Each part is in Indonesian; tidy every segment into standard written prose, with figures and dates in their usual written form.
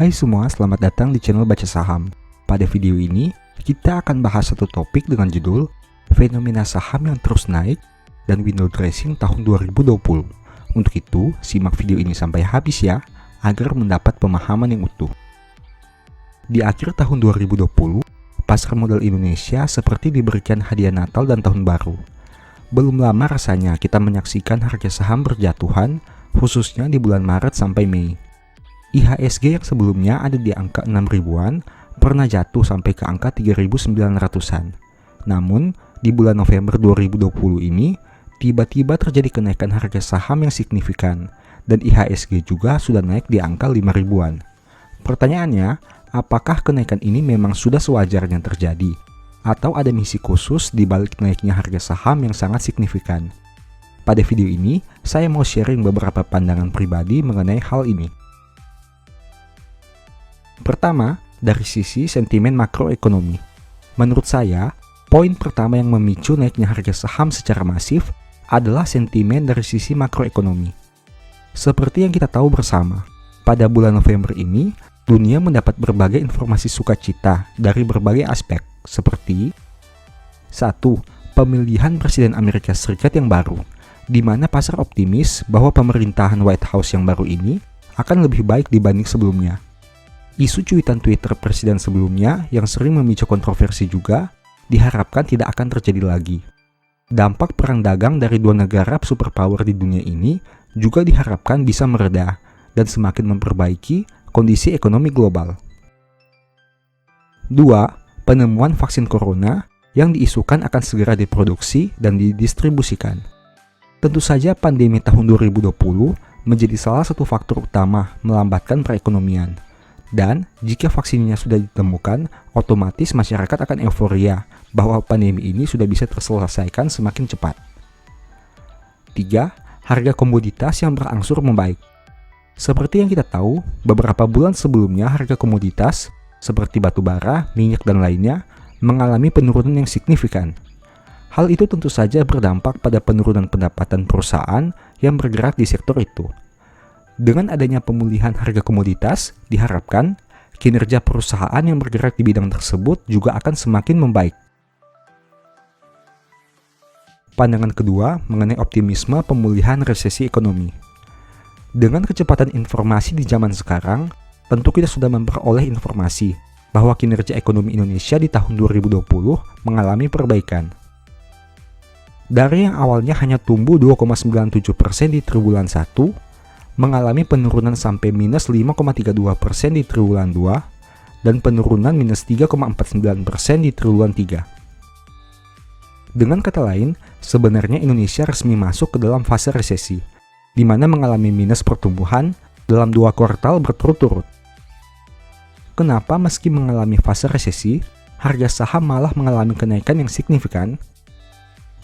Hai semua, selamat datang di channel Baca Saham. Pada video ini, kita akan bahas satu topik dengan judul Fenomena saham yang terus naik dan window dressing tahun 2020. Untuk itu, simak video ini sampai habis ya, agar mendapat pemahaman yang utuh. Di akhir tahun 2020, pasar modal Indonesia seperti diberikan hadiah Natal dan Tahun Baru. Belum lama rasanya kita menyaksikan harga saham berjatuhan, khususnya di bulan Maret sampai Mei. IHSG yang sebelumnya ada di angka 6 ribuan pernah jatuh sampai ke angka 3.900-an. Namun, di bulan November 2020 ini, tiba-tiba terjadi kenaikan harga saham yang signifikan, dan IHSG juga sudah naik di angka 5 ribuan. Pertanyaannya, apakah kenaikan ini memang sudah sewajarnya terjadi? Atau ada misi khusus di balik naiknya harga saham yang sangat signifikan? Pada video ini, saya mau sharing beberapa pandangan pribadi mengenai hal ini. Pertama, dari sisi sentimen makroekonomi. Menurut saya, poin pertama yang memicu naiknya harga saham secara masif adalah sentimen dari sisi makroekonomi. Seperti yang kita tahu bersama, pada bulan November ini, dunia mendapat berbagai informasi sukacita dari berbagai aspek, seperti 1. Pemilihan Presiden Amerika Serikat yang baru, di mana pasar optimis bahwa pemerintahan White House yang baru ini akan lebih baik dibanding sebelumnya. Isu cuitan Twitter presiden sebelumnya yang sering memicu kontroversi juga diharapkan tidak akan terjadi lagi. Dampak perang dagang dari dua negara superpower di dunia ini juga diharapkan bisa mereda dan semakin memperbaiki kondisi ekonomi global. 2. Penemuan vaksin corona yang diisukan akan segera diproduksi dan didistribusikan. Tentu saja pandemi tahun 2020 menjadi salah satu faktor utama melambatkan perekonomian. Dan jika vaksinnya sudah ditemukan, otomatis masyarakat akan euforia bahwa pandemi ini sudah bisa terselesaikan semakin cepat. 3. Harga komoditas yang berangsur membaik. Seperti yang kita tahu, beberapa bulan sebelumnya harga komoditas seperti batu bara, minyak, dan lainnya mengalami penurunan yang signifikan. Hal itu tentu saja berdampak pada penurunan pendapatan perusahaan yang bergerak di sektor itu. Dengan adanya pemulihan harga komoditas, diharapkan kinerja perusahaan yang bergerak di bidang tersebut juga akan semakin membaik. Pandangan kedua mengenai optimisme pemulihan resesi ekonomi. Dengan kecepatan informasi di zaman sekarang, tentu kita sudah memperoleh informasi bahwa kinerja ekonomi Indonesia di tahun 2020 mengalami perbaikan. Dari yang awalnya hanya tumbuh 2,97% di triwulan 1, mengalami penurunan sampai minus 5,32% di triwulan 2 dan penurunan minus 3,49% di triwulan 3. Dengan kata lain, sebenarnya Indonesia resmi masuk ke dalam fase resesi, di mana mengalami minus pertumbuhan dalam 2 kuartal berturut-turut. Kenapa meski mengalami fase resesi, harga saham malah mengalami kenaikan yang signifikan?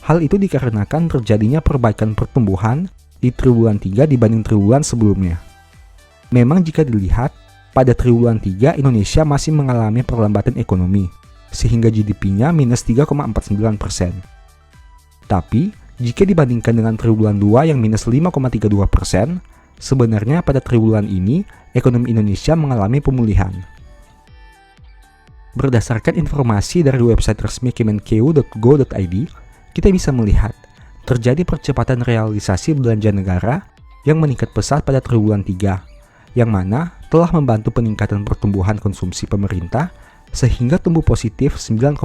Hal itu dikarenakan terjadinya perbaikan pertumbuhan di triwulan 3 dibanding triwulan sebelumnya. Memang jika dilihat, pada triwulan 3 Indonesia masih mengalami perlambatan ekonomi, sehingga GDP-nya minus 3,49%. Tapi, jika dibandingkan dengan triwulan 2 yang minus 5,32%, sebenarnya pada triwulan ini, ekonomi Indonesia mengalami pemulihan. Berdasarkan informasi dari website resmi kemenkeu.go.id, kita bisa melihat terjadi percepatan realisasi belanja negara yang meningkat pesat pada triwulan 3, yang mana telah membantu peningkatan pertumbuhan konsumsi pemerintah sehingga tumbuh positif 9,8%.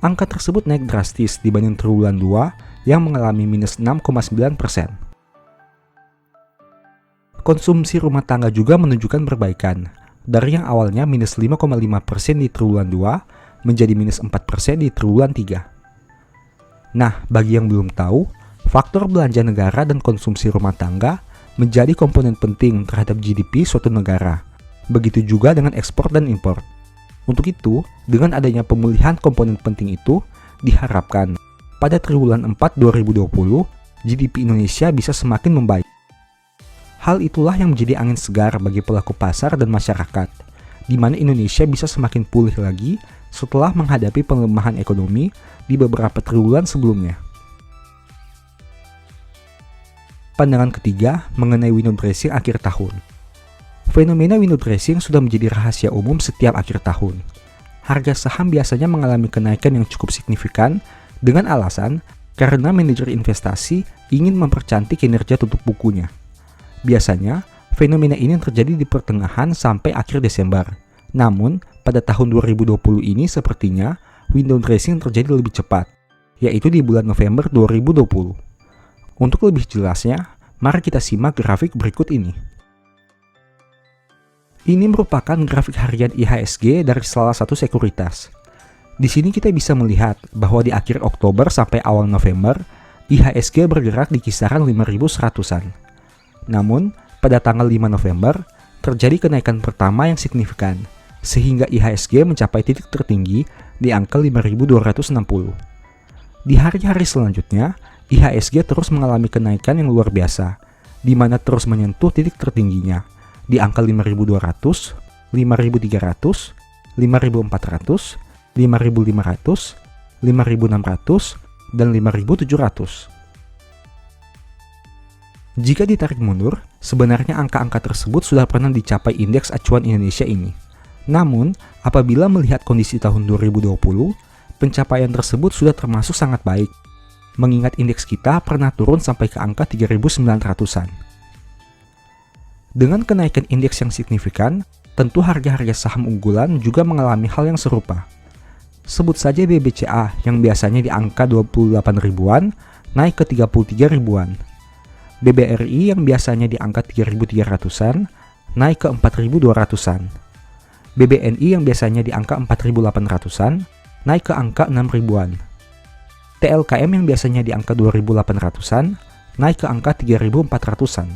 Angka tersebut naik drastis dibanding triwulan 2 yang mengalami minus 6,9%. Konsumsi rumah tangga juga menunjukkan perbaikan, dari yang awalnya minus 5,5% di triwulan 2 menjadi minus 4% di triwulan 3. Nah, bagi yang belum tahu, faktor belanja negara dan konsumsi rumah tangga menjadi komponen penting terhadap GDP suatu negara. Begitu juga dengan ekspor dan impor. Untuk itu, dengan adanya pemulihan komponen penting itu, diharapkan pada triwulan 4 2020, GDP Indonesia bisa semakin membaik. Hal itulah yang menjadi angin segar bagi pelaku pasar dan masyarakat, di mana Indonesia bisa semakin pulih lagi setelah menghadapi pelemahan ekonomi di beberapa triwulan sebelumnya. Pandangan ketiga mengenai window dressing akhir tahun. Fenomena window dressing sudah menjadi rahasia umum setiap akhir tahun. Harga saham biasanya mengalami kenaikan yang cukup signifikan dengan alasan karena manajer investasi ingin mempercantik kinerja tutup bukunya. Biasanya, fenomena ini terjadi di pertengahan sampai akhir Desember. Namun, pada tahun 2020 ini sepertinya window dressing terjadi lebih cepat, yaitu di bulan November 2020. Untuk lebih jelasnya, mari kita simak grafik berikut ini. Ini merupakan grafik harian IHSG dari salah satu sekuritas. Di sini kita bisa melihat bahwa di akhir Oktober sampai awal November, IHSG bergerak di kisaran 5.100-an. Namun, pada tanggal 5 November, terjadi kenaikan pertama yang signifikan, sehingga IHSG mencapai titik tertinggi di angka 5.260. Di hari-hari selanjutnya, IHSG terus mengalami kenaikan yang luar biasa, di mana terus menyentuh titik tertingginya di angka 5.200, 5.300, 5.400, 5.500, 5.600, dan 5.700. Jika ditarik mundur, sebenarnya angka-angka tersebut sudah pernah dicapai indeks acuan Indonesia ini. Namun, apabila melihat kondisi tahun 2020, pencapaian tersebut sudah termasuk sangat baik, mengingat indeks kita pernah turun sampai ke angka 3.900-an. Dengan kenaikan indeks yang signifikan, tentu harga-harga saham unggulan juga mengalami hal yang serupa. Sebut saja BBCA yang biasanya di angka 28 ribuan, naik ke 33 ribuan. BBRI yang biasanya di angka 3.300-an, naik ke 4.200-an. BBNI yang biasanya di angka 4.800-an, naik ke angka 6 ribuan. TLKM yang biasanya di angka 2.800-an, naik ke angka 3.400-an.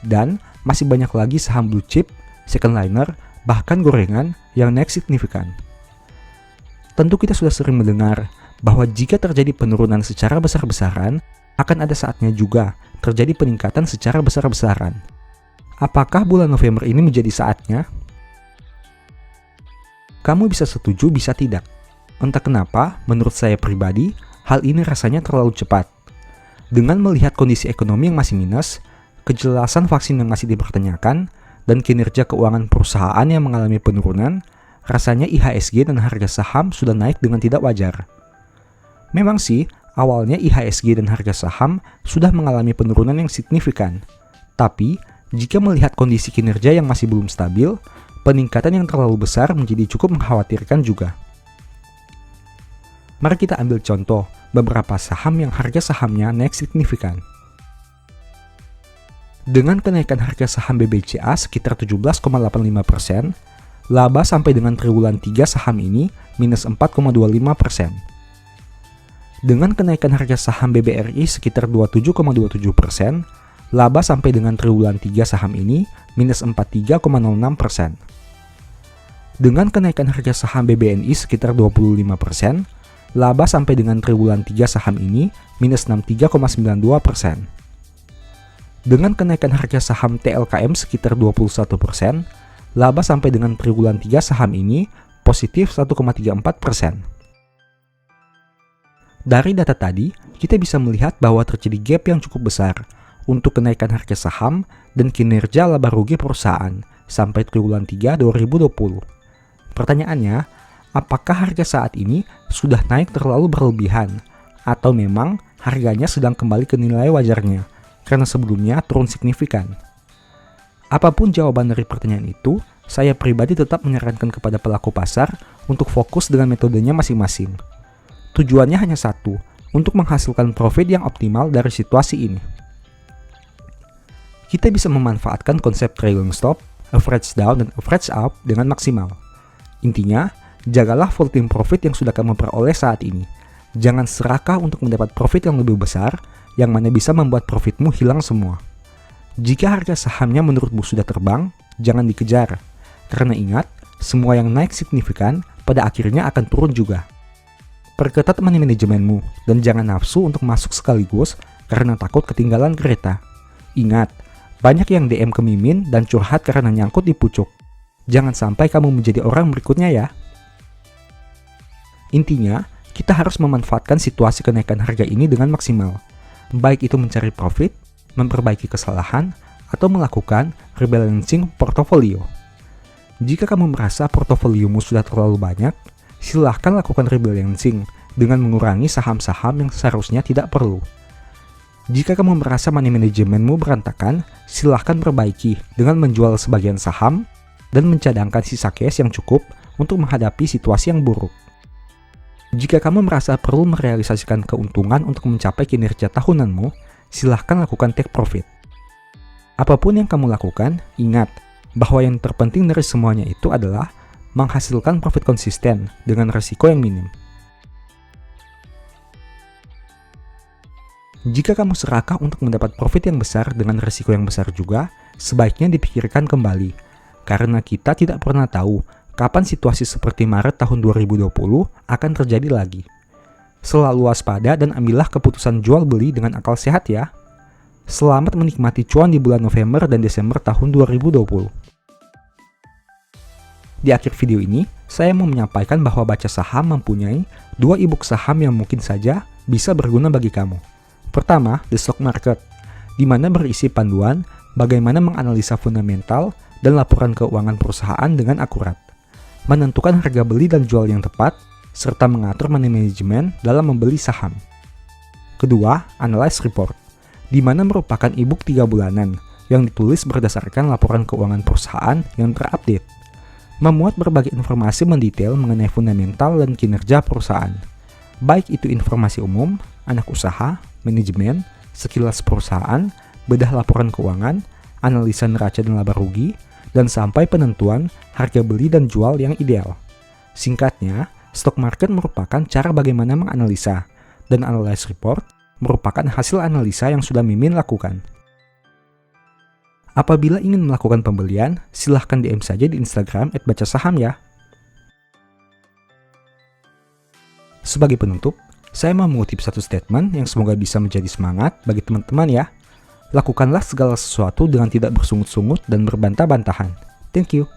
Dan masih banyak lagi saham blue chip, second liner, bahkan gorengan yang naik signifikan. Tentu kita sudah sering mendengar bahwa jika terjadi penurunan secara besar-besaran, akan ada saatnya juga terjadi peningkatan secara besar-besaran. Apakah bulan November ini menjadi saatnya? Kamu bisa setuju, bisa tidak. Entah kenapa, menurut saya pribadi, hal ini rasanya terlalu cepat. Dengan melihat kondisi ekonomi yang masih minus, kejelasan vaksin yang masih dipertanyakan, dan kinerja keuangan perusahaan yang mengalami penurunan, rasanya IHSG dan harga saham sudah naik dengan tidak wajar. Memang sih, awalnya IHSG dan harga saham sudah mengalami penurunan yang signifikan. Tapi, jika melihat kondisi kinerja yang masih belum stabil, peningkatan yang terlalu besar menjadi cukup mengkhawatirkan juga. Mari kita ambil contoh beberapa saham yang harga sahamnya naik signifikan. Dengan kenaikan harga saham BBCA sekitar 17,85%, laba sampai dengan triwulan 3 saham ini minus 4,25%. Dengan kenaikan harga saham BBRI sekitar 27,27%, laba sampai dengan triwulan 3 saham ini minus 43,06%. Dengan kenaikan harga saham BBNI sekitar 25%, laba sampai dengan triwulan 3 saham ini minus 63,92%. Dengan kenaikan harga saham TLKM sekitar 21%, laba sampai dengan triwulan 3 saham ini positif 1,34%. Dari data tadi, kita bisa melihat bahwa terjadi gap yang cukup besar untuk kenaikan harga saham dan kinerja laba rugi perusahaan sampai triwulan 3 2020. Pertanyaannya, apakah harga saat ini sudah naik terlalu berlebihan atau memang harganya sedang kembali ke nilai wajarnya karena sebelumnya turun signifikan? Apapun jawaban dari pertanyaan itu, saya pribadi tetap menyarankan kepada pelaku pasar untuk fokus dengan metodenya masing-masing. Tujuannya hanya satu, untuk menghasilkan profit yang optimal dari situasi ini. Kita bisa memanfaatkan konsep trailing stop, average down, dan average up dengan maksimal. Intinya, jagalah floating profit yang sudah kamu peroleh saat ini. Jangan serakah untuk mendapat profit yang lebih besar, yang mana bisa membuat profitmu hilang semua. Jika harga sahamnya menurutmu sudah terbang, jangan dikejar. Karena ingat, semua yang naik signifikan pada akhirnya akan turun juga. Perketat money manajemenmu dan jangan nafsu untuk masuk sekaligus karena takut ketinggalan kereta. Ingat, banyak yang DM ke Mimin dan curhat karena nyangkut di pucuk. Jangan sampai kamu menjadi orang berikutnya ya. Intinya, kita harus memanfaatkan situasi kenaikan harga ini dengan maksimal. Baik itu mencari profit, memperbaiki kesalahan, atau melakukan rebalancing portofolio. Jika kamu merasa portofoliomu sudah terlalu banyak, silahkan lakukan rebalancing dengan mengurangi saham-saham yang seharusnya tidak perlu. Jika kamu merasa money managementmu berantakan, silahkan perbaiki dengan menjual sebagian saham dan mencadangkan sisa cash yang cukup untuk menghadapi situasi yang buruk. Jika kamu merasa perlu merealisasikan keuntungan untuk mencapai kinerja tahunanmu, silahkan lakukan take profit. Apapun yang kamu lakukan, ingat bahwa yang terpenting dari semuanya itu adalah menghasilkan profit konsisten dengan risiko yang minim. Jika kamu serakah untuk mendapat profit yang besar dengan risiko yang besar juga, sebaiknya dipikirkan kembali, karena kita tidak pernah tahu kapan situasi seperti Maret tahun 2020 akan terjadi lagi. Selalu waspada dan ambillah keputusan jual beli dengan akal sehat ya. Selamat menikmati cuan di bulan November dan Desember tahun 2020. Di akhir video ini, saya mau menyampaikan bahwa Baca Saham mempunyai 2 e-book saham yang mungkin saja bisa berguna bagi kamu. Pertama, The Stock Market, di mana berisi panduan bagaimana menganalisa fundamental dan laporan keuangan perusahaan dengan akurat, menentukan harga beli dan jual yang tepat, serta mengatur money management dalam membeli saham. Kedua, Analyze Report, di mana merupakan e-book 3 bulanan yang ditulis berdasarkan laporan keuangan perusahaan yang terupdate, memuat berbagai informasi mendetail mengenai fundamental dan kinerja perusahaan, baik itu informasi umum, anak usaha, manajemen, sekilas perusahaan, bedah laporan keuangan, analisa neraca dan laba rugi, dan sampai penentuan harga beli dan jual yang ideal. Singkatnya, stock market merupakan cara bagaimana menganalisa, dan Analyze Report merupakan hasil analisa yang sudah Mimin lakukan. Apabila ingin melakukan pembelian, silahkan DM saja di Instagram @bacasaham ya. Sebagai penutup, saya mau mengutip satu statement yang semoga bisa menjadi semangat bagi teman-teman ya. Lakukanlah segala sesuatu dengan tidak bersungut-sungut dan berbantah-bantahan. Thank you.